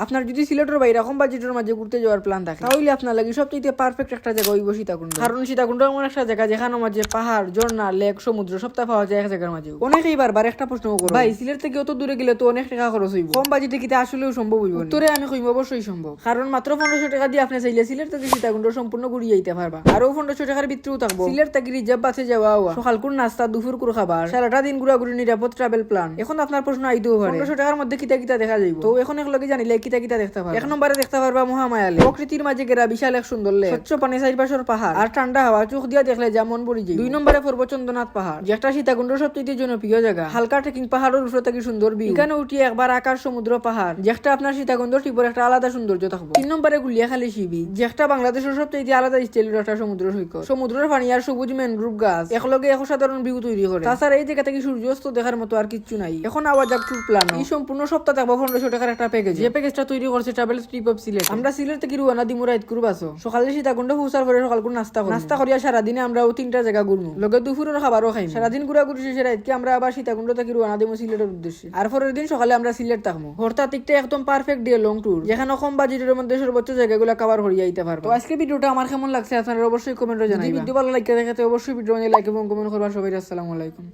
আপনার যদি সিলেটের বাইরে এরকম বাজেটের মাঝে ঘুরতে যাওয়ার প্ল্যান থাকে তাহলে আপনার লাগে সবচেয়ে পারফেক্ট একটা জায়গা হইব সীতাকুণ্ড। কারণ সীতাকুণ্ড এমন একটা জায়গা যেখানে মাঝে পাহাড়, ঝর্ণা, লেক, সমুদ্র সবটা পাওয়া যায় এক জায়গার মাঝে। অনেকেই বারবার একটা প্রশ্ন করে, ভাই সিলেট থেকে অত দূরে গেলে তো অনেক টাকা খরচ হইব, কম বাজেটে কিটা আসলেও সম্ভব হইব? উত্তরে আমি কইব অবশ্যই সম্ভব। কারণ মাত্র 1500 টাকা দিয়ে আপনি চাইলে সিলেট থেকে সীতাকুণ্ড সম্পূর্ণ ঘুরিয়ে যেতে পারবা। আরো 1500 টাকার ভিতরেও থাকবো সিলেট থেকে রিজার্ভ বাসে যাওয়া, সকাল কোন নাস্তা, দুপুর কোন খাবার, সারাটা দিন ঘুরাঘুরি, নিরাপদ ট্রাভেল প্ল্যান। এখন আপনার প্রশ্ন আইতেও পারে 1500 টাকার মধ্যে কিটা কিটা দেখা যাইব? তো এখন এক লগে জানিলে কিটা কিটা দেখতে পারবা। এক নম্বরে দেখতে পারবা মহামায়া লেক, প্রকৃতির মাঝে ঘেরা বিশাল এক সুন্দর লেক, স্বচ্ছ পানি, চারপাশের পাহাড় আর ঠান্ডা হাওয়া, চোখ দিয়া দেখলে যা মন ভরে যায়। 2 নম্বরে পড়ব চন্দ্রনাথ পাহাড়, যেটা সীতাকুণ্ডের সবচেয়ে জনপ্রিয় জায়গা। হালকা ট্রেকিং, পাহাড়ের উপরে থেকে সুন্দর ভিউ, এখানে উঠিয়ে একবার আকাশ, সমুদ্র, পাহাড়, যেটা আপনার সীতাকুণ্ড টিপের একটা আলাদা সৌন্দর্য থাকবে। 3 নম্বরে গুলিয়াখালী সি বিচ, যেটা বাংলাদেশের সবচেয়ে আলাদা স্টাইলের একটা সমুদ্র সৈকত। সমুদ্রের পানি আর সবুজ ম্যানগ্রোভ গাছ একলগে এক অসাধারণ ভিউ তৈরি করে। তাছাড়া এই জায়গা থেকে সূর্যাস্ত দেখার মতো আর কিচ্ছু নাই। এখন আওয়াজ যাক ট্যুর প্ল্যান। এই সম্পূর্ণ সপ্তাহ থাকবো 1500 টাকার একটা প্যাকেজ। যে প্যাকেজটা তৈরি করছে ট্রাভেল ট্রিপ অফ সিলেট। আমরা সিলেট থেকে রওনা দিমু রাত করব আসো, সকালে সীতাকুণ্ড পৌঁছার পরে সকাল করে নাস্তা করিয়া সারাদিনে আমরা 3টা জায়গা ঘুরবো, লগে দুপুরের খাবারও খাইম। সারাদিন ঘুরাঘুরি শেষে রাতকে আমরা আবার সীতাকুণ্ড থেকে রওনা দিমু সিলেটের উদ্দেশ্যে। আর পরের দিন সকালে আমরা সিলেট থাকবো। হঠাৎ একটা একদম পারফেক্ট ডে লং ট্যুর, যেখানে কম বাজেটের মধ্যে সর্বোচ্চ জায়গাগুলো কভার করিয়া আইতে পারবো। তো আজকে ভিডিওটা আমার কেমন লাগছে আপনারা অবশ্যই কমেন্টে জানাবেন। ভিডিও ভালো লাগে দেখাতে অবশ্যই ভিডিও লাইক এবং কমেন্ট করবা। সবাই আসসালামু আলাইকুম।